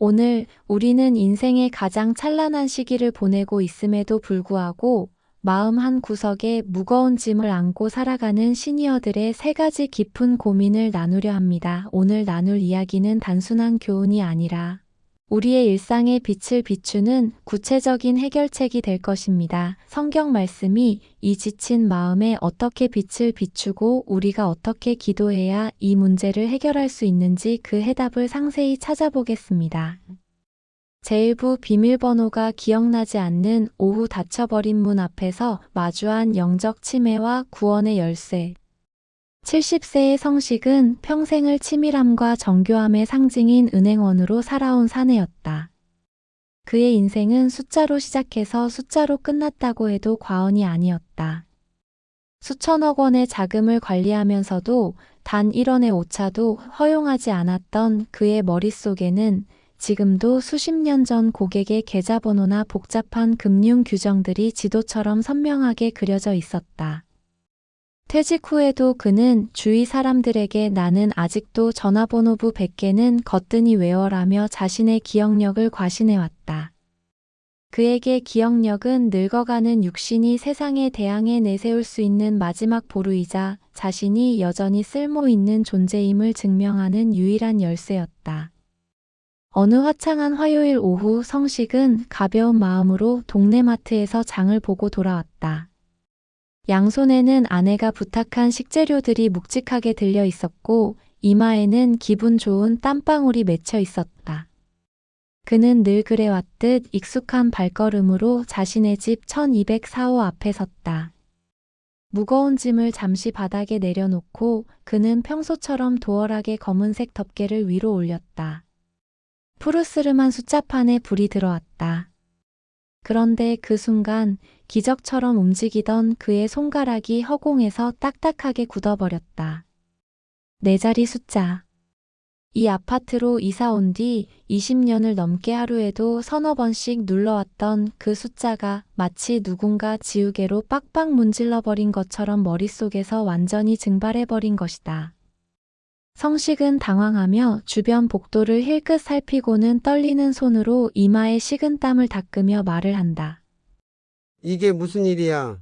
오늘 우리는 인생의 가장 찬란한 시기를 보내고 있음에도 불구하고 마음 한 구석에 무거운 짐을 안고 살아가는 시니어들의 세 가지 깊은 고민을 나누려 합니다. 오늘 나눌 이야기는 단순한 교훈이 아니라 우리의 일상에 빛을 비추는 구체적인 해결책이 될 것입니다. 성경 말씀이 이 지친 마음에 어떻게 빛을 비추고 우리가 어떻게 기도해야 이 문제를 해결할 수 있는지 그 해답을 상세히 찾아보겠습니다. 제1부 비밀번호가 기억나지 않는 오후 닫혀버린 문 앞에서 마주한 영적 치매와 구원의 열쇠. 70세의 성식은 평생을 치밀함과 정교함의 상징인 은행원으로 살아온 사내였다. 그의 인생은 숫자로 시작해서 숫자로 끝났다고 해도 과언이 아니었다. 수천억 원의 자금을 관리하면서도 단 1원의 오차도 허용하지 않았던 그의 머릿속에는 지금도 수십 년 전 고객의 계좌번호나 복잡한 금융 규정들이 지도처럼 선명하게 그려져 있었다. 퇴직 후에도 그는 주위 사람들에게 나는 아직도 전화번호부 100개는 거뜬히 외워라며 자신의 기억력을 과신해왔다. 그에게 기억력은 늙어가는 육신이 세상에 대항해 내세울 수 있는 마지막 보루이자 자신이 여전히 쓸모있는 존재임을 증명하는 유일한 열쇠였다. 어느 화창한 화요일 오후 성식은 가벼운 마음으로 동네 마트에서 장을 보고 돌아왔다. 양손에는 아내가 부탁한 식재료들이 묵직하게 들려 있었고 이마에는 기분 좋은 땀방울이 맺혀 있었다. 그는 늘 그래왔듯 익숙한 발걸음으로 자신의 집 1204호 앞에 섰다. 무거운 짐을 잠시 바닥에 내려놓고 그는 평소처럼 도어락에 검은색 덮개를 위로 올렸다. 푸르스름한 숫자판에 불이 들어왔다. 그런데 그 순간 기적처럼 움직이던 그의 손가락이 허공에서 딱딱하게 굳어버렸다. 네 자리 숫자. 이 아파트로 이사 온 뒤 20년을 넘게 하루에도 서너 번씩 눌러왔던 그 숫자가 마치 누군가 지우개로 빡빡 문질러버린 것처럼 머릿속에서 완전히 증발해버린 것이다. 성식은 당황하며 주변 복도를 힐끗 살피고는 떨리는 손으로 이마에 식은 땀을 닦으며 말을 한다. 이게 무슨 일이야?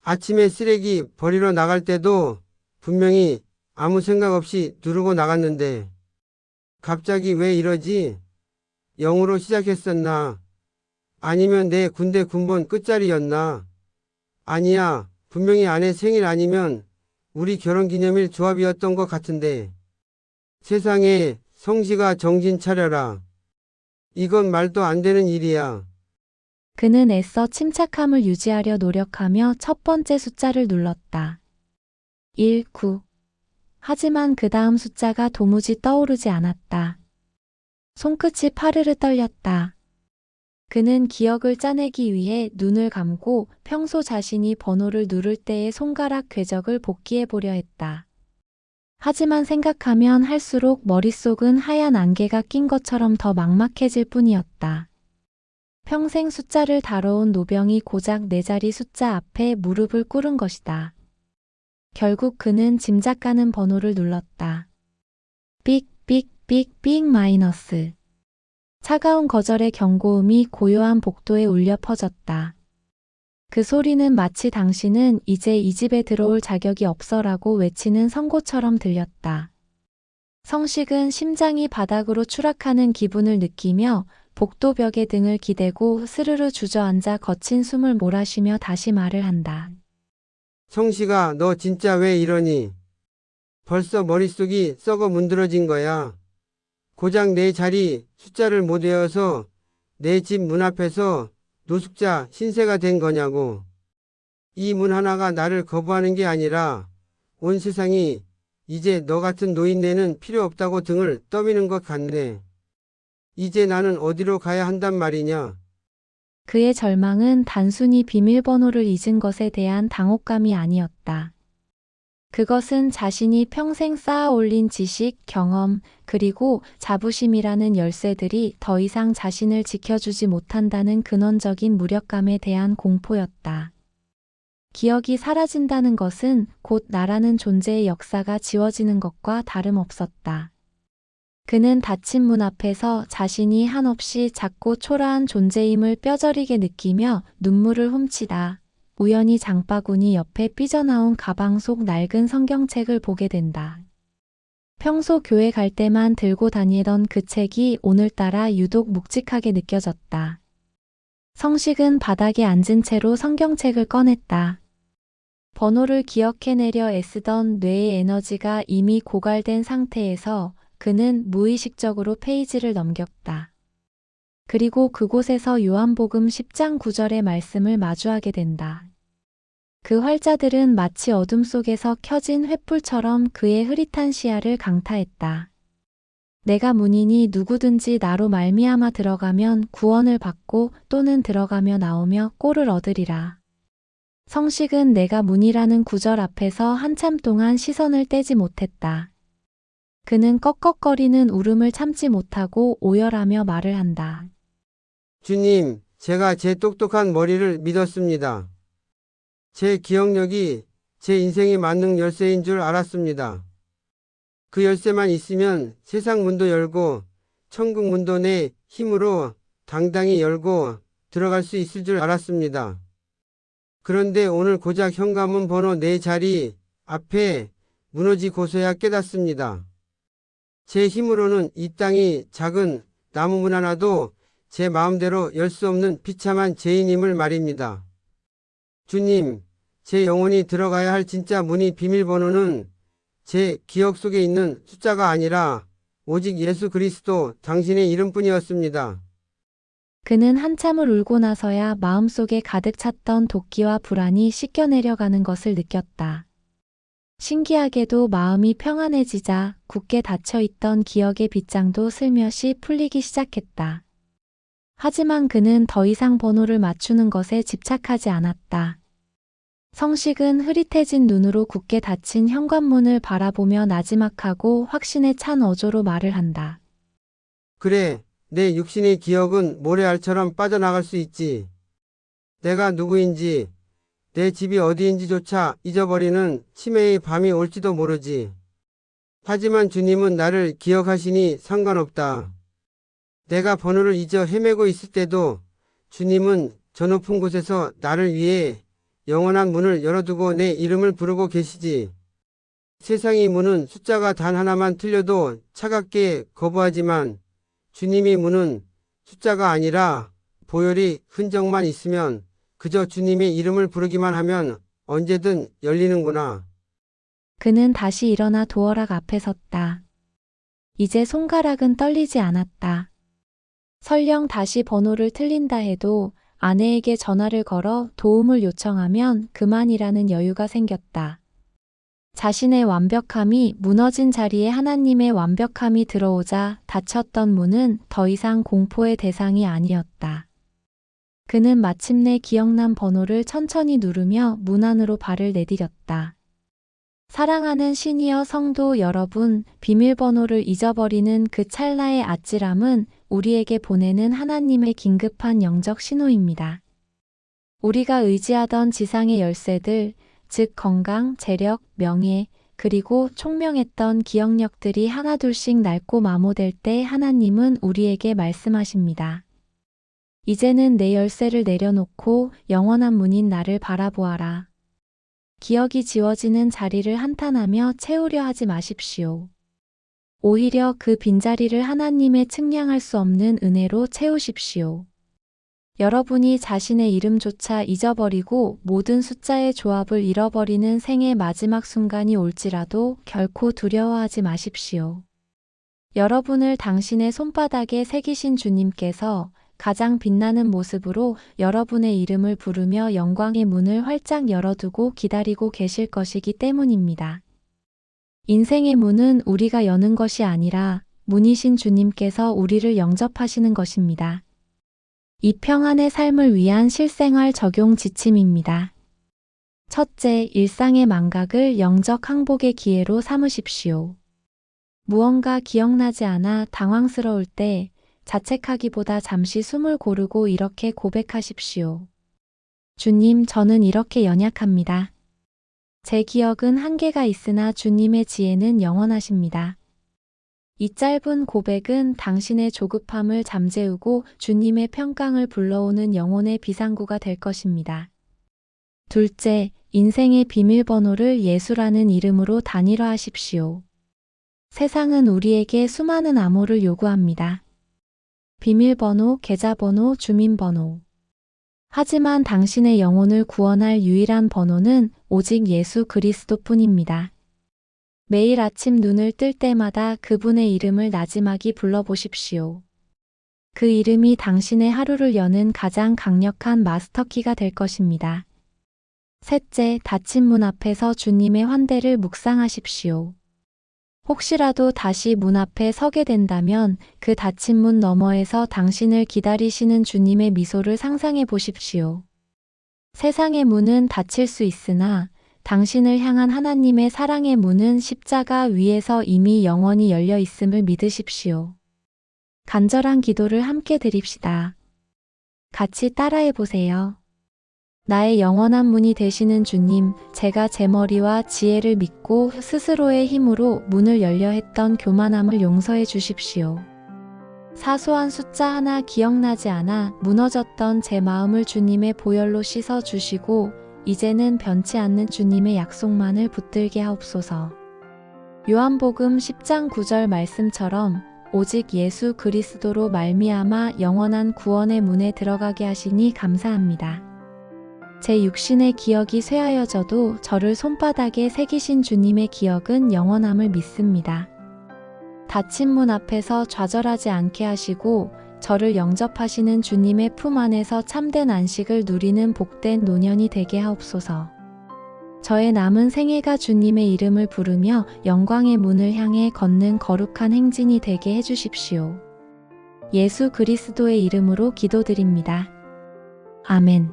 아침에 쓰레기 버리러 나갈 때도 분명히 아무 생각 없이 누르고 나갔는데 갑자기 왜 이러지? 0으로 시작했었나? 아니면 내 군대 군번 끝자리였나? 아니야, 분명히 아내 생일 아니면 우리 결혼기념일 조합이었던 것 같은데. 세상에, 성시가 정신 차려라. 이건 말도 안 되는 일이야. 그는 애써 침착함을 유지하려 노력하며 첫 번째 숫자를 눌렀다. 1, 9. 하지만 그 다음 숫자가 도무지 떠오르지 않았다. 손끝이 파르르 떨렸다. 그는 기억을 짜내기 위해 눈을 감고 평소 자신이 번호를 누를 때의 손가락 궤적을 복기해 보려 했다. 하지만 생각하면 할수록 머릿속은 하얀 안개가 낀 것처럼 더 막막해질 뿐이었다. 평생 숫자를 다뤄온 노병이 고작 네 자리 숫자 앞에 무릎을 꿇은 것이다. 결국 그는 짐작 가는 번호를 눌렀다. 삑 마이너스. 차가운 거절의 경고음이 고요한 복도에 울려 퍼졌다. 그 소리는 마치 당신은 이제 이 집에 들어올 자격이 없어라고 외치는 선고처럼 들렸다. 성식은 심장이 바닥으로 추락하는 기분을 느끼며 복도벽에 등을 기대고 스르르 주저앉아 거친 숨을 몰아쉬며 다시 말을 한다. 성시가 너 진짜 왜 이러니? 벌써 머릿속이 썩어 문드러진 거야. 고작 내 자리 숫자를 못 외워서 내 집 문 앞에서 노숙자 신세가 된 거냐고. 이 문 하나가 나를 거부하는 게 아니라 온 세상이 이제 너 같은 노인네는 필요 없다고 등을 떠미는 것 같네. 이제 나는 어디로 가야 한단 말이냐? 그의 절망은 단순히 비밀번호를 잊은 것에 대한 당혹감이 아니었다. 그것은 자신이 평생 쌓아 올린 지식, 경험, 그리고 자부심이라는 열쇠들이 더 이상 자신을 지켜주지 못한다는 근원적인 무력감에 대한 공포였다. 기억이 사라진다는 것은 곧 나라는 존재의 역사가 지워지는 것과 다름없었다. 그는 닫힌 문 앞에서 자신이 한없이 작고 초라한 존재임을 뼈저리게 느끼며 눈물을 훔치다 우연히 장바구니 옆에 삐져나온 가방 속 낡은 성경책을 보게 된다. 평소 교회 갈 때만 들고 다니던 그 책이 오늘따라 유독 묵직하게 느껴졌다. 성식은 바닥에 앉은 채로 성경책을 꺼냈다. 번호를 기억해내려 애쓰던 뇌의 에너지가 이미 고갈된 상태에서 그는 무의식적으로 페이지를 넘겼다. 그리고 그곳에서 요한복음 10장 9절의 말씀을 마주하게 된다. 그 활자들은 마치 어둠 속에서 켜진 횃불처럼 그의 흐릿한 시야를 강타했다. 내가 문이니 누구든지 나로 말미암아 들어가면 구원을 받고 또는 들어가며 나오며 꼴을 얻으리라. 성식은 내가 문이라는 구절 앞에서 한참 동안 시선을 떼지 못했다. 그는 꺽꺽거리는 울음을 참지 못하고 오열하며 말을 한다. 주님, 제가 제 똑똑한 머리를 믿었습니다. 제 기억력이 제 인생의 만능 열쇠인 줄 알았습니다. 그 열쇠만 있으면 세상 문도 열고 천국 문도 내 힘으로 당당히 열고 들어갈 수 있을 줄 알았습니다. 그런데 오늘 고작 현관문 번호 4자리 앞에 무너지고서야 깨닫습니다. 제 힘으로는 이 땅이 작은 나무 문 하나도 제 마음대로 열 수 없는 비참한 죄인임을 말입니다. 주님, 제 영혼이 들어가야 할 진짜 문의 비밀번호는 제 기억 속에 있는 숫자가 아니라 오직 예수 그리스도 당신의 이름뿐이었습니다. 그는 한참을 울고 나서야 마음속에 가득 찼던 도끼와 불안이 씻겨 내려가는 것을 느꼈다. 신기하게도 마음이 평안해지자 굳게 닫혀있던 기억의 빗장도 슬며시 풀리기 시작했다. 하지만 그는 더 이상 번호를 맞추는 것에 집착하지 않았다. 성식은 흐릿해진 눈으로 굳게 닫힌 현관문을 바라보며 나지막하고 확신에 찬 어조로 말을 한다. 그래, 내 육신의 기억은 모래알처럼 빠져나갈 수 있지. 내가 누구인지, 내 집이 어디인지조차 잊어버리는 치매의 밤이 올지도 모르지. 하지만 주님은 나를 기억하시니 상관없다. 내가 번호를 잊어 헤매고 있을 때도 주님은 저 높은 곳에서 나를 위해 영원한 문을 열어두고 내 이름을 부르고 계시지. 세상의 문은 숫자가 단 하나만 틀려도 차갑게 거부하지만 주님의 문은 숫자가 아니라 보혈이 흔적만 있으면 그저 주님의 이름을 부르기만 하면 언제든 열리는구나. 그는 다시 일어나 도어락 앞에 섰다. 이제 손가락은 떨리지 않았다. 설령 다시 번호를 틀린다 해도 아내에게 전화를 걸어 도움을 요청하면 그만이라는 여유가 생겼다. 자신의 완벽함이 무너진 자리에 하나님의 완벽함이 들어오자 닫혔던 문은 더 이상 공포의 대상이 아니었다. 그는 마침내 기억난 번호를 천천히 누르며 문 안으로 발을 내디뎠다. 사랑하는 시니어 성도 여러분, 비밀번호를 잊어버리는 그 찰나의 아찔함은 우리에게 보내는 하나님의 긴급한 영적 신호입니다. 우리가 의지하던 지상의 열쇠들, 즉 건강, 재력, 명예, 그리고 총명했던 기억력들이 하나둘씩 낡고 마모될 때 하나님은 우리에게 말씀하십니다. 이제는 내 열쇠를 내려놓고 영원한 문인 나를 바라보아라. 기억이 지워지는 자리를 한탄하며 채우려 하지 마십시오. 오히려 그 빈자리를 하나님의 측량할 수 없는 은혜로 채우십시오. 여러분이 자신의 이름조차 잊어버리고 모든 숫자의 조합을 잃어버리는 생의 마지막 순간이 올지라도 결코 두려워하지 마십시오. 여러분을 당신의 손바닥에 새기신 주님께서 가장 빛나는 모습으로 여러분의 이름을 부르며 영광의 문을 활짝 열어두고 기다리고 계실 것이기 때문입니다. 인생의 문은 우리가 여는 것이 아니라 문이신 주님께서 우리를 영접하시는 것입니다. 이 평안의 삶을 위한 실생활 적용 지침입니다. 첫째, 일상의 망각을 영적 항복의 기회로 삼으십시오. 무언가 기억나지 않아 당황스러울 때 자책하기보다 잠시 숨을 고르고 이렇게 고백하십시오. 주님, 저는 이렇게 연약합니다. 제 기억은 한계가 있으나 주님의 지혜는 영원하십니다. 이 짧은 고백은 당신의 조급함을 잠재우고 주님의 평강을 불러오는 영혼의 비상구가 될 것입니다. 둘째, 인생의 비밀번호를 예수라는 이름으로 단일화하십시오. 세상은 우리에게 수많은 암호를 요구합니다. 비밀번호, 계좌번호, 주민번호. 하지만 당신의 영혼을 구원할 유일한 번호는 오직 예수 그리스도뿐입니다. 매일 아침 눈을 뜰 때마다 그분의 이름을 나지막이 불러보십시오. 그 이름이 당신의 하루를 여는 가장 강력한 마스터키가 될 것입니다. 셋째, 닫힌 문 앞에서 주님의 환대를 묵상하십시오. 혹시라도 다시 문 앞에 서게 된다면 그 닫힌 문 너머에서 당신을 기다리시는 주님의 미소를 상상해 보십시오. 세상의 문은 닫힐 수 있으나 당신을 향한 하나님의 사랑의 문은 십자가 위에서 이미 영원히 열려 있음을 믿으십시오. 간절한 기도를 함께 드립시다. 같이 따라해 보세요. 나의 영원한 문이 되시는 주님, 제가 제 머리와 지혜를 믿고 스스로의 힘으로 문을 열려 했던 교만함을 용서해 주십시오. 사소한 숫자 하나 기억나지 않아 무너졌던 제 마음을 주님의 보혈로 씻어 주시고 이제는 변치 않는 주님의 약속만을 붙들게 하옵소서. 요한복음 10장 9절 말씀처럼 오직 예수 그리스도로 말미암아 영원한 구원의 문에 들어가게 하시니 감사합니다. 제 육신의 기억이 쇠하여져도 저를 손바닥에 새기신 주님의 기억은 영원함을 믿습니다. 닫힌 문 앞에서 좌절하지 않게 하시고 저를 영접하시는 주님의 품 안에서 참된 안식을 누리는 복된 노년이 되게 하옵소서. 저의 남은 생애가 주님의 이름을 부르며 영광의 문을 향해 걷는 거룩한 행진이 되게 해주십시오. 예수 그리스도의 이름으로 기도드립니다. 아멘.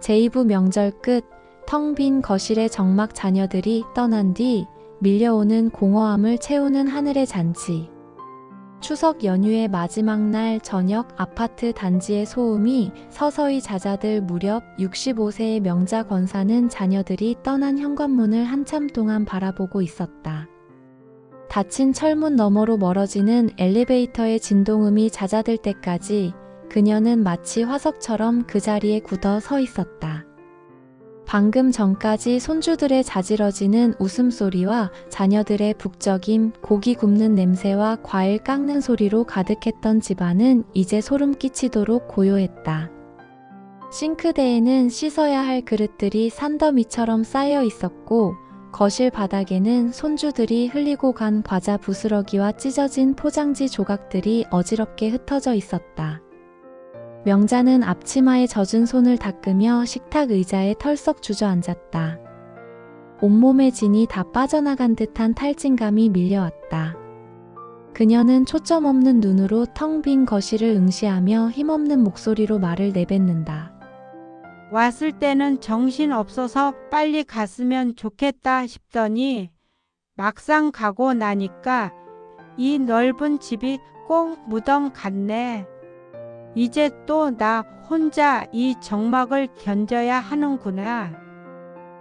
제2부 명절 끝, 텅 빈 거실의 정막 자녀들이 떠난 뒤 밀려오는 공허함을 채우는 하늘의 잔치. 추석 연휴의 마지막 날 저녁 아파트 단지의 소음이 서서히 잦아들 무렵 65세의 명자 권사는 자녀들이 떠난 현관문을 한참 동안 바라보고 있었다. 닫힌 철문 너머로 멀어지는 엘리베이터의 진동음이 잦아들 때까지 그녀는 마치 화석처럼 그 자리에 굳어 서 있었다. 방금 전까지 손주들의 자지러지는 웃음소리와 자녀들의 북적임, 고기 굽는 냄새와 과일 깎는 소리로 가득했던 집안은 이제 소름 끼치도록 고요했다. 싱크대에는 씻어야 할 그릇들이 산더미처럼 쌓여 있었고 거실 바닥에는 손주들이 흘리고 간 과자 부스러기와 찢어진 포장지 조각들이 어지럽게 흩어져 있었다. 명자는 앞치마에 젖은 손을 닦으며 식탁 의자에 털썩 주저앉았다. 온몸의 진이 다 빠져나간 듯한 탈진감이 밀려왔다. 그녀는 초점 없는 눈으로 텅 빈 거실을 응시하며 힘없는 목소리로 말을 내뱉는다. 왔을 때는 정신 없어서 빨리 갔으면 좋겠다 싶더니 막상 가고 나니까 이 넓은 집이 꼭 무덤 같네. 이제 또 나 혼자 이 정막을 견뎌야 하는구나.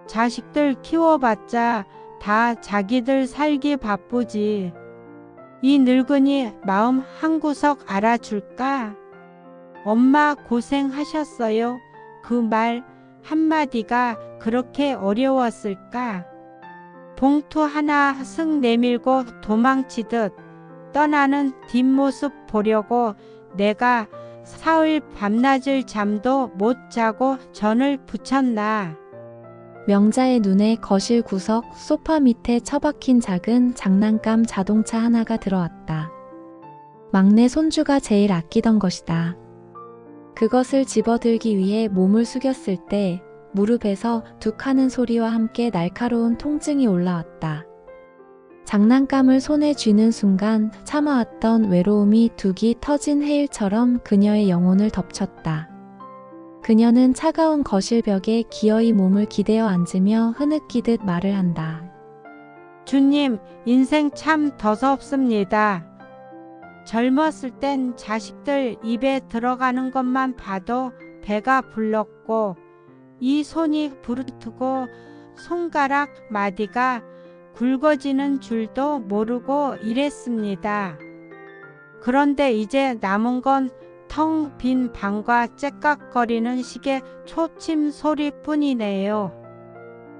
자식들 키워봤자 다 자기들 살기 바쁘지. 이 늙은이 마음 한구석 알아줄까? 엄마 고생하셨어요. 그 말 한마디가 그렇게 어려웠을까? 봉투 하나 쓱 내밀고 도망치듯 떠나는 뒷모습 보려고 내가 사흘 밤낮을 잠도 못 자고 전을 부쳤나. 명자의 눈에 거실 구석 소파 밑에 처박힌 작은 장난감 자동차 하나가 들어왔다. 막내 손주가 제일 아끼던 것이다. 그것을 집어들기 위해 몸을 숙였을 때 무릎에서 툭 하는 소리와 함께 날카로운 통증이 올라왔다. 장난감을 손에 쥐는 순간 참아왔던 외로움이 둑이 터진 해일처럼 그녀의 영혼을 덮쳤다. 그녀는 차가운 거실벽에 기어이 몸을 기대어 앉으며 흐느끼듯 말을 한다. 주님, 인생 참 더럽습니다. 젊었을 땐 자식들 입에 들어가는 것만 봐도 배가 불렀고 이 손이 부르트고 손가락 마디가 굵어지는 줄도 모르고 일했습니다. 그런데 이제 남은 건 텅 빈 방과 째깍거리는 시계 초침 소리뿐이네요.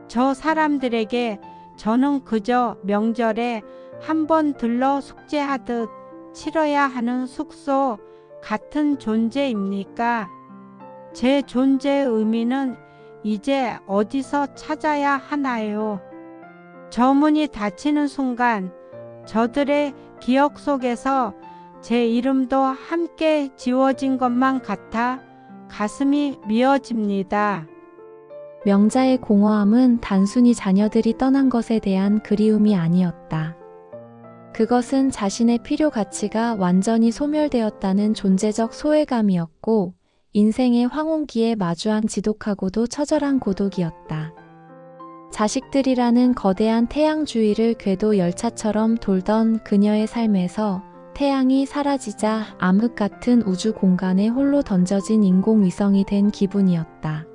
저 사람들에게 저는 그저 명절에 한 번 들러 숙제하듯 치러야 하는 숙소 같은 존재입니까? 제 존재의 의미는 이제 어디서 찾아야 하나요? 저 문이 닫히는 순간 저들의 기억 속에서 제 이름도 함께 지워진 것만 같아 가슴이 미어집니다. 명자의 공허함은 단순히 자녀들이 떠난 것에 대한 그리움이 아니었다. 그것은 자신의 필요 가치가 완전히 소멸되었다는 존재적 소외감이었고, 인생의 황혼기에 마주한 지독하고도 처절한 고독이었다. 자식들이라는 거대한 태양 주위를 궤도 열차처럼 돌던 그녀의 삶에서 태양이 사라지자 암흑 같은 우주 공간에 홀로 던져진 인공위성이 된 기분이었다.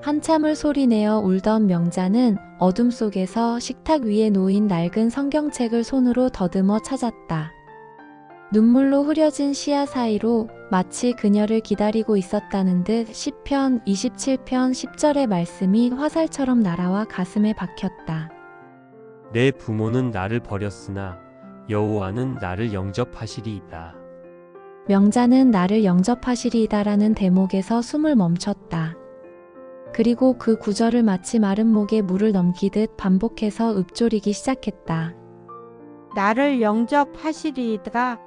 한참을 소리내어 울던 명자는 어둠 속에서 식탁 위에 놓인 낡은 성경책을 손으로 더듬어 찾았다. 눈물로 흐려진 시야 사이로 마치 그녀를 기다리고 있었다는 듯 시편 27편 10절의 말씀이 화살처럼 날아와 가슴에 박혔다. 내 부모는 나를 버렸으나 여호와는 나를 영접하시리이다. 명자는 나를 영접하시리이다라는 대목에서 숨을 멈췄다. 그리고 그 구절을 마치 마른 목에 물을 넘기듯 반복해서 읊조리기 시작했다. 나를 영접하시리이다.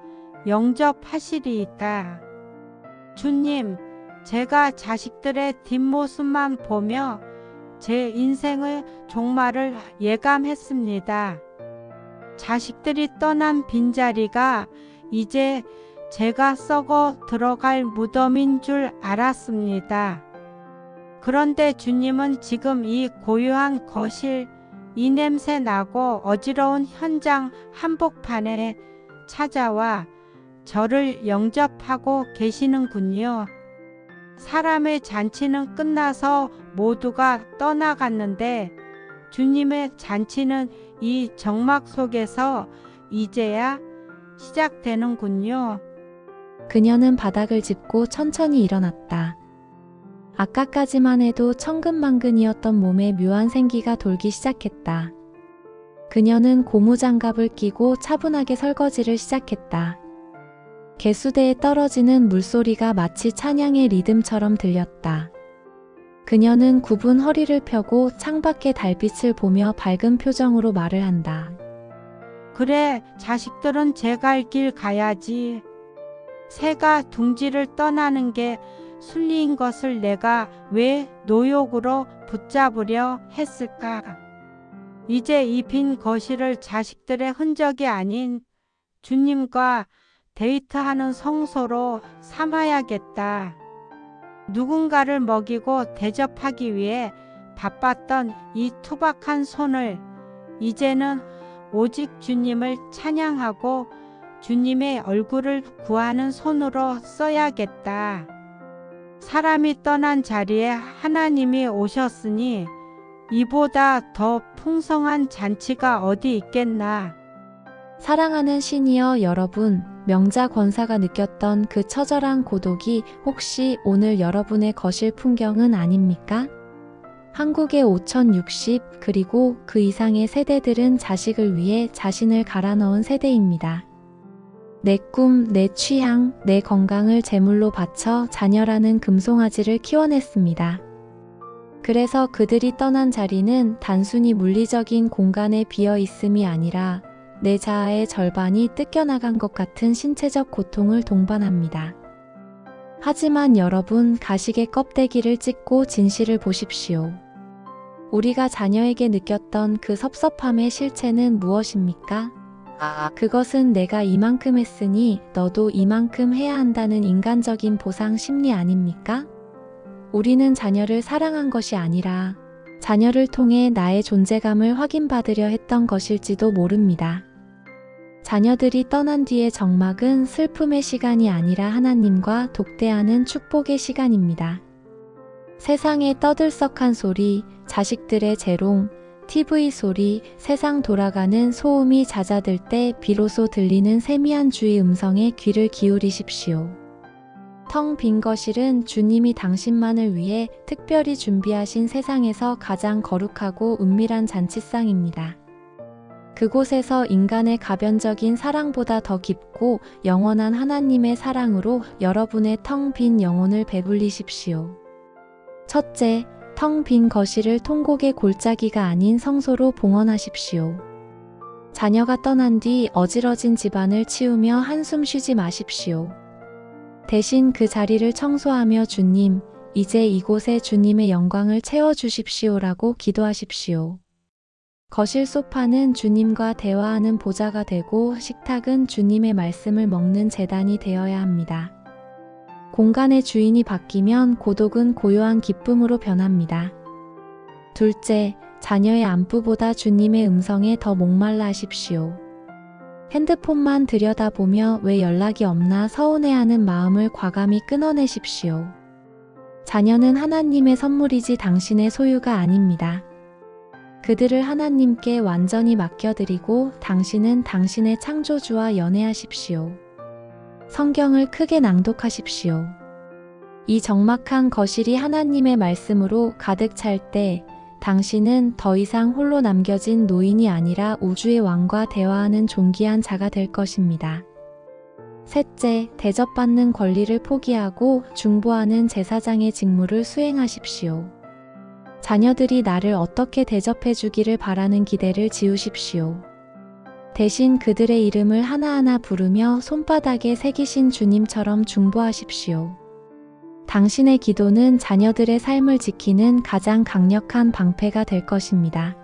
영접하시리이다. 주님, 제가 자식들의 뒷모습만 보며 제 인생의 종말을 예감했습니다. 자식들이 떠난 빈자리가 이제 제가 썩어 들어갈 무덤인 줄 알았습니다. 그런데 주님은 지금 이 고요한 거실, 이 냄새 나고 어지러운 현장 한복판에 찾아와 저를 영접하고 계시는군요. 사람의 잔치는 끝나서 모두가 떠나갔는데 주님의 잔치는 이 정막 속에서 이제야 시작되는군요. 그녀는 바닥을 짚고 천천히 일어났다. 아까까지만 해도 천근만근이었던 몸에 묘한 생기가 돌기 시작했다. 그녀는 고무장갑을 끼고 차분하게 설거지를 시작했다. 개수대에 떨어지는 물소리가 마치 찬양의 리듬처럼 들렸다. 그녀는 굽은 허리를 펴고 창밖의 달빛을 보며 밝은 표정으로 말을 한다. 그래, 자식들은 제 갈 길 가야지. 새가 둥지를 떠나는 게 순리인 것을 내가 왜 노욕으로 붙잡으려 했을까? 이제 이 빈 거실을 자식들의 흔적이 아닌 주님과 데이트하는 성소로 삼아야겠다. 누군가를 먹이고 대접하기 위해 바빴던 이 투박한 손을 이제는 오직 주님을 찬양하고 주님의 얼굴을 구하는 손으로 써야겠다. 사람이 떠난 자리에 하나님이 오셨으니 이보다 더 풍성한 잔치가 어디 있겠나. 사랑하는 시니어 여러분, 명자 권사가 느꼈던 그 처절한 고독이 혹시 오늘 여러분의 거실 풍경은 아닙니까? 한국의 5060 그리고 그 이상의 세대들은 자식을 위해 자신을 갈아 넣은 세대입니다. 내 꿈, 내 취향, 내 건강을 제물로 바쳐 자녀라는 금송아지를 키워냈습니다. 그래서 그들이 떠난 자리는 단순히 물리적인 공간에 비어 있음이 아니라 내 자아의 절반이 뜯겨나간 것 같은 신체적 고통을 동반합니다. 하지만 여러분, 가식의 껍데기를 찢고 진실을 보십시오. 우리가 자녀에게 느꼈던 그 섭섭함의 실체는 무엇입니까? 그것은 내가 이만큼 했으니 너도 이만큼 해야 한다는 인간적인 보상 심리 아닙니까? 우리는 자녀를 사랑한 것이 아니라 자녀를 통해 나의 존재감을 확인받으려 했던 것일지도 모릅니다. 자녀들이 떠난 뒤의 정막은 슬픔의 시간이 아니라 하나님과 독대하는 축복의 시간입니다. 세상의 떠들썩한 소리, 자식들의 재롱, TV 소리, 세상 돌아가는 소음이 잦아들 때 비로소 들리는 세미한 주의 음성에 귀를 기울이십시오. 텅 빈 거실은 주님이 당신만을 위해 특별히 준비하신 세상에서 가장 거룩하고 은밀한 잔치상입니다. 그곳에서 인간의 가변적인 사랑보다 더 깊고 영원한 하나님의 사랑으로 여러분의 텅 빈 영혼을 배불리십시오. 첫째, 텅 빈 거실을 통곡의 골짜기가 아닌 성소로 봉헌하십시오. 자녀가 떠난 뒤 어지러진 집안을 치우며 한숨 쉬지 마십시오. 대신 그 자리를 청소하며 주님, 이제 이곳에 주님의 영광을 채워주십시오라고 기도하십시오. 거실 소파는 주님과 대화하는 보좌가 되고 식탁은 주님의 말씀을 먹는 제단이 되어야 합니다. 공간의 주인이 바뀌면 고독은 고요한 기쁨으로 변합니다. 둘째, 자녀의 안부보다 주님의 음성에 더 목말라 하십시오. 핸드폰만 들여다보며 왜 연락이 없나 서운해하는 마음을 과감히 끊어내십시오. 자녀는 하나님의 선물이지 당신의 소유가 아닙니다. 그들을 하나님께 완전히 맡겨드리고 당신은 당신의 창조주와 연애하십시오. 성경을 크게 낭독하십시오. 이 적막한 거실이 하나님의 말씀으로 가득 찰 때 당신은 더 이상 홀로 남겨진 노인이 아니라 우주의 왕과 대화하는 존귀한 자가 될 것입니다. 셋째, 대접받는 권리를 포기하고 중보하는 제사장의 직무를 수행하십시오. 자녀들이 나를 어떻게 대접해 주기를 바라는 기대를 지우십시오. 대신 그들의 이름을 하나하나 부르며 손바닥에 새기신 주님처럼 중보하십시오. 당신의 기도는 자녀들의 삶을 지키는 가장 강력한 방패가 될 것입니다.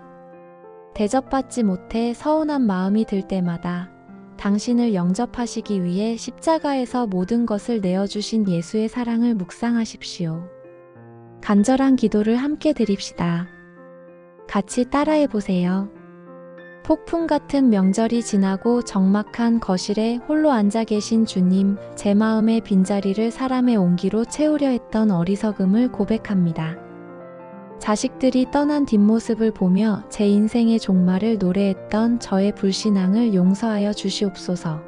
대접받지 못해 서운한 마음이 들 때마다 당신을 영접하시기 위해 십자가에서 모든 것을 내어주신 예수의 사랑을 묵상하십시오. 간절한 기도를 함께 드립시다. 같이 따라해 보세요. 폭풍 같은 명절이 지나고 적막한 거실에 홀로 앉아 계신 주님, 제 마음의 빈자리를 사람의 온기로 채우려 했던 어리석음을 고백합니다. 자식들이 떠난 뒷모습을 보며 제 인생의 종말을 노래했던 저의 불신앙을 용서하여 주시옵소서.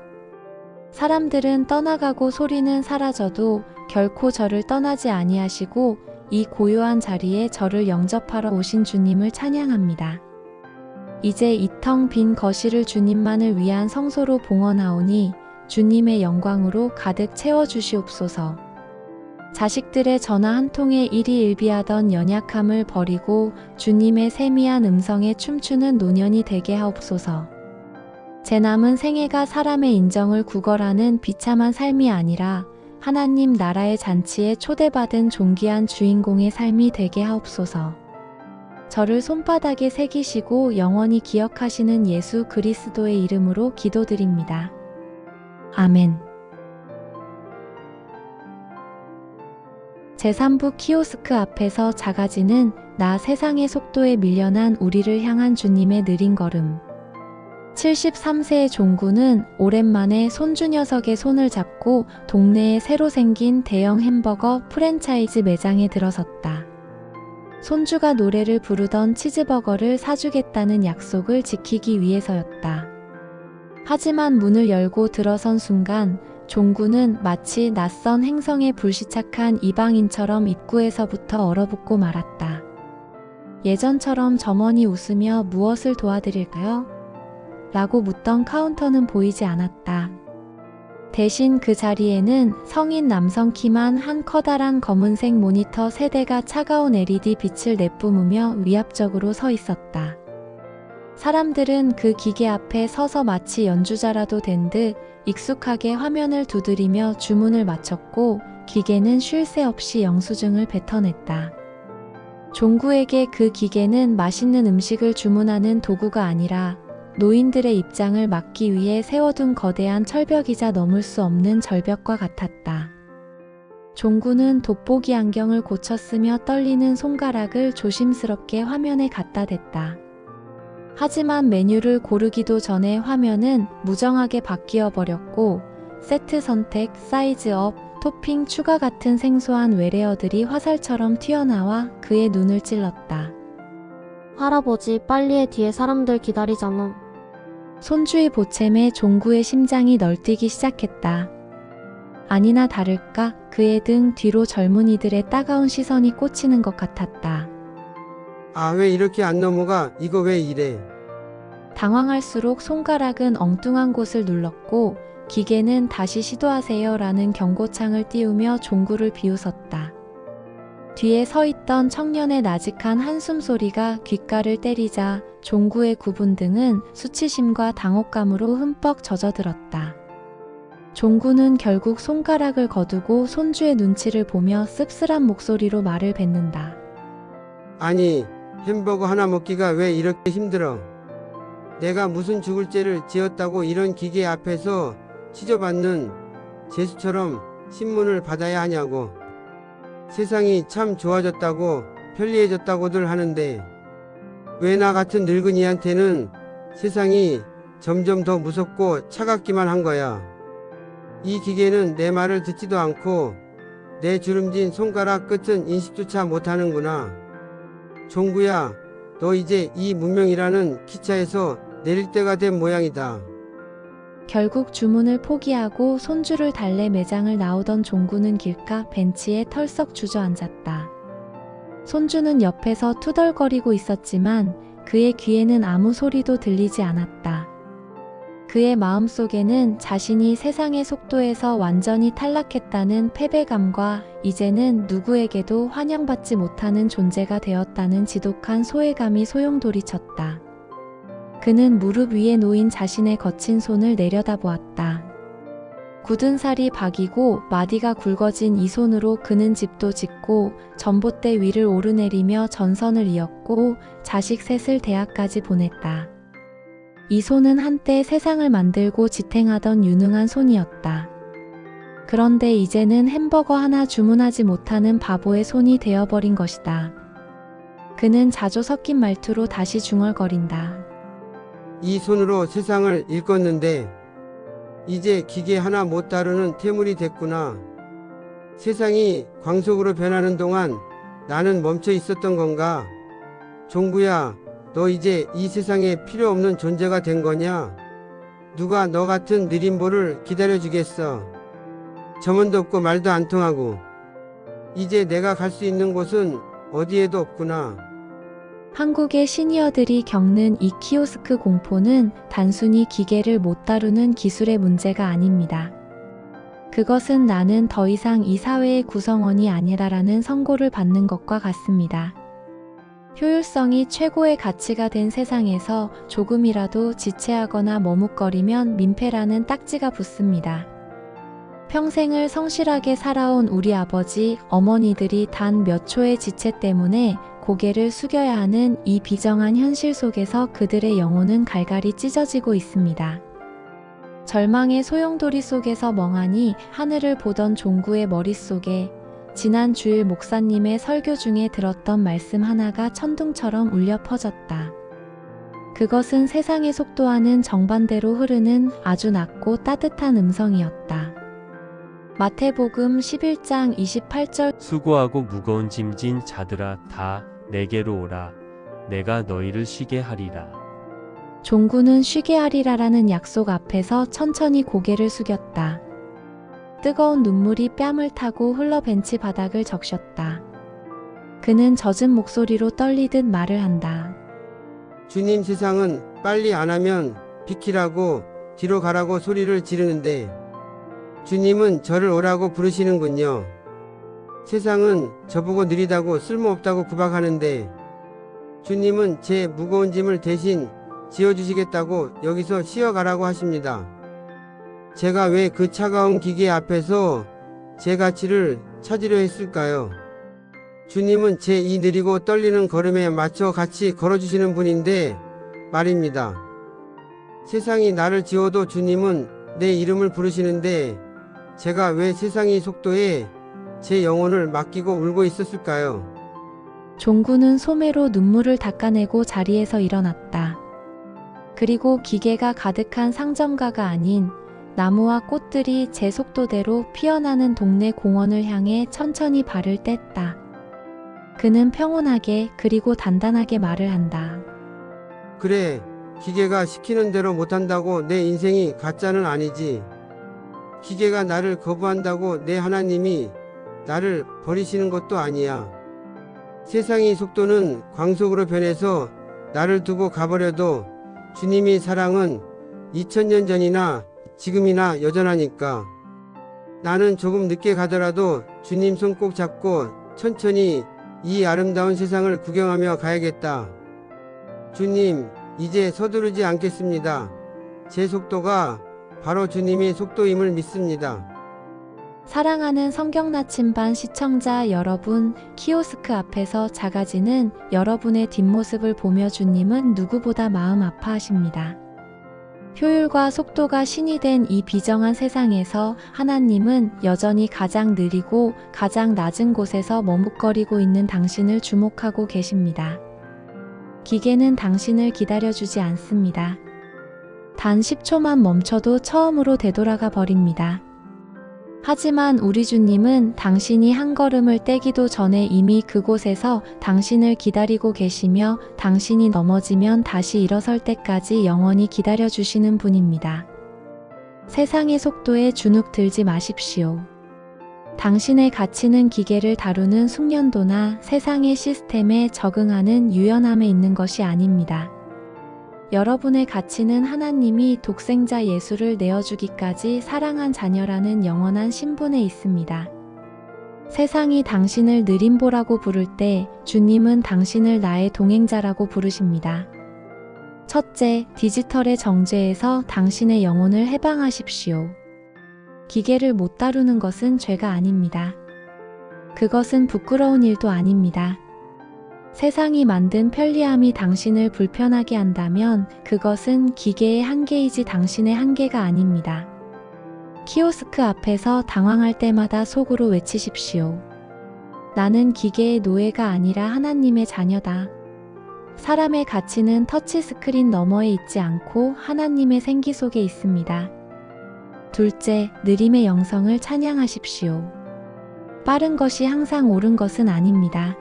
사람들은 떠나가고 소리는 사라져도 결코 저를 떠나지 아니하시고 이 고요한 자리에 저를 영접하러 오신 주님을 찬양합니다. 이제 이 텅 빈 거실을 주님만을 위한 성소로 봉헌하오니 주님의 영광으로 가득 채워주시옵소서. 자식들의 전화 한 통에 일희일비하던 연약함을 버리고 주님의 세미한 음성에 춤추는 노년이 되게 하옵소서. 제 남은 생애가 사람의 인정을 구걸하는 비참한 삶이 아니라 하나님 나라의 잔치에 초대받은 존귀한 주인공의 삶이 되게 하옵소서. 저를 손바닥에 새기시고 영원히 기억하시는 예수 그리스도의 이름으로 기도드립니다. 아멘. 제3부 키오스크 앞에서 작아지는 나 세상의 속도에 밀려난 우리를 향한 주님의 느린 걸음. 73세의 종구는 오랜만에 손주 녀석의 손을 잡고 동네에 새로 생긴 대형 햄버거 프랜차이즈 매장에 들어섰다. 손주가 노래를 부르던 치즈버거를 사주겠다는 약속을 지키기 위해서였다. 하지만 문을 열고 들어선 순간 종구는 마치 낯선 행성에 불시착한 이방인처럼 입구에서부터 얼어붙고 말았다. 예전처럼 점원이 웃으며 무엇을 도와드릴까요? 라고 묻던 카운터는 보이지 않았다. 대신 그 자리에는 성인 남성 키만 한 커다란 검은색 모니터 세대가 차가운 LED 빛을 내뿜으며 위압적으로 서 있었다. 사람들은 그 기계 앞에 서서 마치 연주자라도 된 듯 익숙하게 화면을 두드리며 주문을 마쳤고 기계는 쉴 새 없이 영수증을 뱉어냈다. 종구에게 그 기계는 맛있는 음식을 주문하는 도구가 아니라 노인들의 입장을 막기 위해 세워둔 거대한 철벽이자 넘을 수 없는 절벽과 같았다. 종구는 돋보기 안경을 고쳤으며 떨리는 손가락을 조심스럽게 화면에 갖다 댔다. 하지만 메뉴를 고르기도 전에 화면은 무정하게 바뀌어 버렸고 세트 선택, 사이즈 업, 토핑 추가 같은 생소한 외래어들이 화살처럼 튀어나와 그의 눈을 찔렀다. 할아버지, 빨리 해. 뒤에 사람들 기다리잖아. 손주의 보챔에 종구의 심장이 널뛰기 시작했다. 아니나 다를까 그의 등 뒤로 젊은이들의 따가운 시선이 꽂히는 것 같았다. 아, 왜 이렇게 안 넘어가? 이거 왜 이래? 당황할수록 손가락은 엉뚱한 곳을 눌렀고 기계는 다시 시도하세요라는 경고창을 띄우며 종구를 비웃었다. 뒤에 서 있던 청년의 나직한 한숨 소리가 귓가를 때리자 종구의 굽은 등은 수치심과 당혹감으로 흠뻑 젖어들었다. 종구는 결국 손가락을 거두고 손주의 눈치를 보며 씁쓸한 목소리로 말을 뱉는다. 아니, 햄버거 하나 먹기가 왜 이렇게 힘들어? 내가 무슨 죽을 죄를 지었다고 이런 기계 앞에서 치저받는 죄수처럼 신문을 받아야 하냐고. 세상이 참 좋아졌다고 편리해졌다고들 하는데 왜 나 같은 늙은이한테는 세상이 점점 더 무섭고 차갑기만 한 거야. 이 기계는 내 말을 듣지도 않고 내 주름진 손가락 끝은 인식조차 못하는구나. 종구야, 너 이제 이 문명이라는 기차에서 내릴 때가 된 모양이다. 결국 주문을 포기하고 손주를 달래 매장을 나오던 종구는 길가 벤치에 털썩 주저앉았다. 손주는 옆에서 투덜거리고 있었지만 그의 귀에는 아무 소리도 들리지 않았다. 그의 마음속에는 자신이 세상의 속도에서 완전히 탈락했다는 패배감과 이제는 누구에게도 환영받지 못하는 존재가 되었다는 지독한 소외감이 소용돌이쳤다. 그는 무릎 위에 놓인 자신의 거친 손을 내려다보았다. 굳은 살이 박이고 마디가 굵어진 이 손으로 그는 집도 짓고 전봇대 위를 오르내리며 전선을 이었고 자식 셋을 대학까지 보냈다. 이 손은 한때 세상을 만들고 지탱하던 유능한 손이었다. 그런데 이제는 햄버거 하나 주문하지 못하는 바보의 손이 되어버린 것이다. 그는 자조 섞인 말투로 다시 중얼거린다. 이 손으로 세상을 일궜는데 이제 기계 하나 못 다루는 태물이 됐구나. 세상이 광속으로 변하는 동안 나는 멈춰 있었던 건가? 종구야, 너 이제 이 세상에 필요 없는 존재가 된 거냐? 누가 너 같은 느림보를 기다려주겠어. 점원도 없고 말도 안 통하고. 이제 내가 갈 수 있는 곳은 어디에도 없구나. 한국의 시니어들이 겪는 이 키오스크 공포는 단순히 기계를 못 다루는 기술의 문제가 아닙니다. 그것은 나는 더 이상 이 사회의 구성원이 아니라라는 선고를 받는 것과 같습니다. 효율성이 최고의 가치가 된 세상에서 조금이라도 지체하거나 머뭇거리면 민폐라는 딱지가 붙습니다. 평생을 성실하게 살아온 우리 아버지, 어머니들이 단 몇 초의 지체 때문에 고개를 숙여야 하는 이 비정한 현실 속에서 그들의 영혼은 갈갈이 찢어지고 있습니다. 절망의 소용돌이 속에서 멍하니 하늘을 보던 종구의 머릿속에 지난 주일 목사님의 설교 중에 들었던 말씀 하나가 천둥처럼 울려 퍼졌다. 그것은 세상의 속도와는 정반대로 흐르는 아주 낮고 따뜻한 음성이었다. 마태복음 11장 28절 수고하고 무거운 짐진 자들아 다 내게로 오라. 내가 너희를 쉬게 하리라. 종구는 쉬게 하리라라는 약속 앞에서 천천히 고개를 숙였다. 뜨거운 눈물이 뺨을 타고 흘러 벤치 바닥을 적셨다. 그는 젖은 목소리로 떨리듯 말을 한다. 주님, 세상은 빨리 안 하면 비키라고 뒤로 가라고 소리를 지르는데 주님은 저를 오라고 부르시는군요. 세상은 저보고 느리다고 쓸모없다고 구박하는데 주님은 제 무거운 짐을 대신 지어주시겠다고 여기서 쉬어가라고 하십니다. 제가 왜 그 차가운 기계 앞에서 제 가치를 찾으려 했을까요? 주님은 제 이 느리고 떨리는 걸음에 맞춰 같이 걸어주시는 분인데 말입니다. 세상이 나를 지워도 주님은 내 이름을 부르시는데 제가 왜 세상의 속도에 제 영혼을 맡기고 울고 있었을까요? 종구는 소매로 눈물을 닦아내고 자리에서 일어났다. 그리고 기계가 가득한 상점가가 아닌 나무와 꽃들이 제 속도대로 피어나는 동네 공원을 향해 천천히 발을 뗐다. 그는 평온하게 그리고 단단하게 말을 한다. 그래, 기계가 시키는 대로 못한다고 내 인생이 가짜는 아니지. 기계가 나를 거부한다고 내 하나님이 나를 버리시는 것도 아니야. 세상의 속도는 광속으로 변해서 나를 두고 가버려도 주님의 사랑은 2000년 전이나 지금이나 여전하니까. 나는 조금 늦게 가더라도 주님 손 꼭 잡고 천천히 이 아름다운 세상을 구경하며 가야겠다. 주님, 이제 서두르지 않겠습니다. 제 속도가 바로 주님의 속도임을 믿습니다. 사랑하는 성경 나침반 시청자 여러분, 키오스크 앞에서 작아지는 여러분의 뒷모습을 보며 주님은 누구보다 마음 아파하십니다. 효율과 속도가 신이 된 이 비정한 세상에서 하나님은 여전히 가장 느리고 가장 낮은 곳에서 머뭇거리고 있는 당신을 주목하고 계십니다. 기계는 당신을 기다려주지 않습니다. 단 10초만 멈춰도 처음으로 되돌아가 버립니다. 하지만 우리 주님은 당신이 한 걸음을 떼기도 전에 이미 그곳에서 당신을 기다리고 계시며 당신이 넘어지면 다시 일어설 때까지 영원히 기다려주시는 분입니다. 세상의 속도에 주눅 들지 마십시오. 당신의 가치는 기계를 다루는 숙련도나 세상의 시스템에 적응하는 유연함에 있는 것이 아닙니다. 여러분의 가치는 하나님이 독생자 예수를 내어주기까지 사랑한 자녀라는 영원한 신분에 있습니다. 세상이 당신을 느림보라고 부를 때 주님은 당신을 나의 동행자라고 부르십니다. 첫째, 디지털의 정죄에서 당신의 영혼을 해방하십시오. 기계를 못 다루는 것은 죄가 아닙니다. 그것은 부끄러운 일도 아닙니다. 세상이 만든 편리함이 당신을 불편하게 한다면 그것은 기계의 한계이지 당신의 한계가 아닙니다. 키오스크 앞에서 당황할 때마다 속으로 외치십시오. 나는 기계의 노예가 아니라 하나님의 자녀다. 사람의 가치는 터치스크린 너머에 있지 않고 하나님의 생기 속에 있습니다. 둘째, 느림의 영성을 찬양하십시오. 빠른 것이 항상 옳은 것은 아닙니다.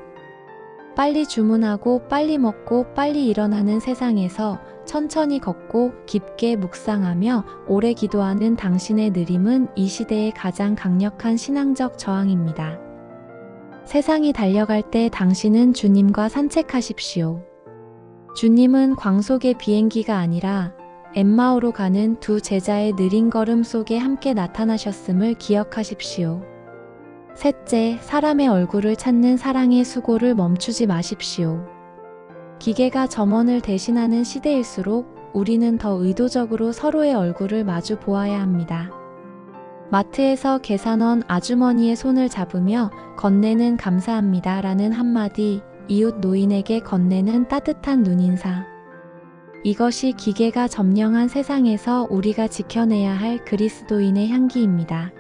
빨리 주문하고 빨리 먹고 빨리 일어나는 세상에서 천천히 걷고 깊게 묵상하며 오래 기도하는 당신의 느림은 이 시대의 가장 강력한 신앙적 저항입니다. 세상이 달려갈 때 당신은 주님과 산책하십시오. 주님은 광속의 비행기가 아니라 엠마오로 가는 두 제자의 느린 걸음 속에 함께 나타나셨음을 기억하십시오. 셋째, 사람의 얼굴을 찾는 사랑의 수고를 멈추지 마십시오. 기계가 점원을 대신하는 시대일수록 우리는 더 의도적으로 서로의 얼굴을 마주 보아야 합니다. 마트에서 계산원 아주머니의 손을 잡으며 건네는 감사합니다 라는 한마디, 이웃 노인에게 건네는 따뜻한 눈인사. 이것이 기계가 점령한 세상에서 우리가 지켜내야 할 그리스도인의 향기입니다.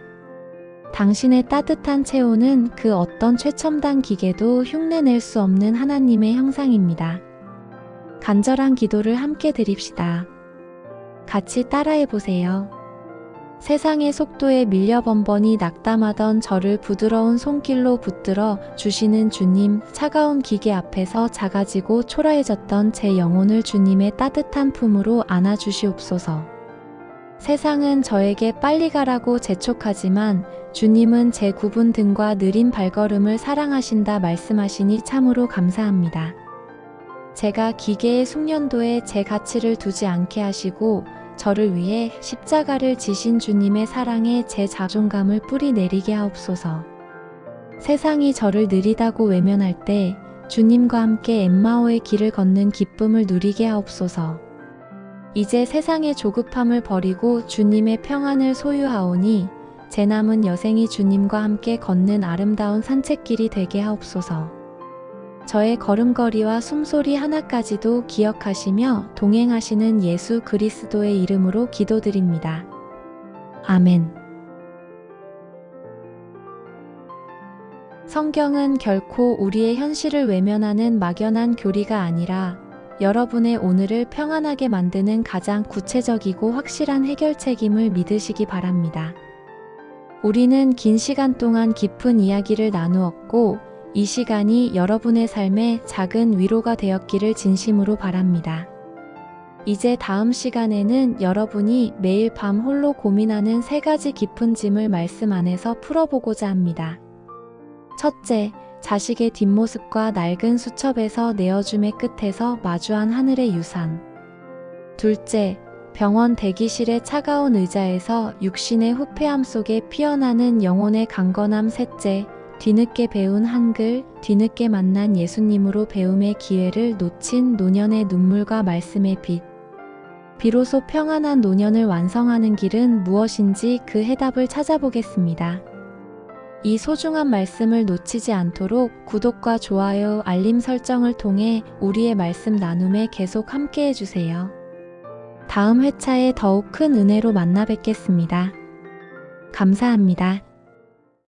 당신의 따뜻한 체온은 그 어떤 최첨단 기계도 흉내낼 수 없는 하나님의 형상입니다. 간절한 기도를 함께 드립시다. 같이 따라해 보세요. 세상의 속도에 밀려 번번이 낙담하던 저를 부드러운 손길로 붙들어 주시는 주님, 차가운 기계 앞에서 작아지고 초라해졌던 제 영혼을 주님의 따뜻한 품으로 안아주시옵소서. 세상은 저에게 빨리 가라고 재촉하지만 주님은 제 굽은 등과 느린 발걸음을 사랑하신다 말씀하시니 참으로 감사합니다. 제가 기계의 숙련도에 제 가치를 두지 않게 하시고 저를 위해 십자가를 지신 주님의 사랑에 제 자존감을 뿌리 내리게 하옵소서. 세상이 저를 느리다고 외면할 때 주님과 함께 엠마오의 길을 걷는 기쁨을 누리게 하옵소서. 이제 세상의 조급함을 버리고 주님의 평안을 소유하오니 제 남은 여생이 주님과 함께 걷는 아름다운 산책길이 되게 하옵소서. 저의 걸음걸이와 숨소리 하나까지도 기억하시며 동행하시는 예수 그리스도의 이름으로 기도드립니다. 아멘. 성경은 결코 우리의 현실을 외면하는 막연한 교리가 아니라 여러분의 오늘을 평안하게 만드는 가장 구체적이고 확실한 해결책임을 믿으시기 바랍니다. 우리는 긴 시간 동안 깊은 이야기를 나누었고 이 시간이 여러분의 삶에 작은 위로가 되었기를 진심으로 바랍니다. 이제 다음 시간에는 여러분이 매일 밤 홀로 고민하는 3가지 깊은 짐을 말씀 안에서 풀어보고자 합니다. 첫째, 자식의 뒷모습과 낡은 수첩에서 내어줌의 끝에서 마주한 하늘의 유산. 둘째, 병원 대기실의 차가운 의자에서 육신의 후패함 속에 피어나는 영혼의 강건함. 셋째, 뒤늦게 배운 한글, 뒤늦게 만난 예수님으로 배움의 기회를 놓친 노년의 눈물과 말씀의 빛. 비로소 평안한 노년을 완성하는 길은 무엇인지 그 해답을 찾아보겠습니다. 이 소중한 말씀을 놓치지 않도록 구독과 좋아요, 알림 설정을 통해 우리의 말씀 나눔에 계속 함께 해주세요. 다음 회차에 더욱 큰 은혜로 만나 뵙겠습니다. 감사합니다.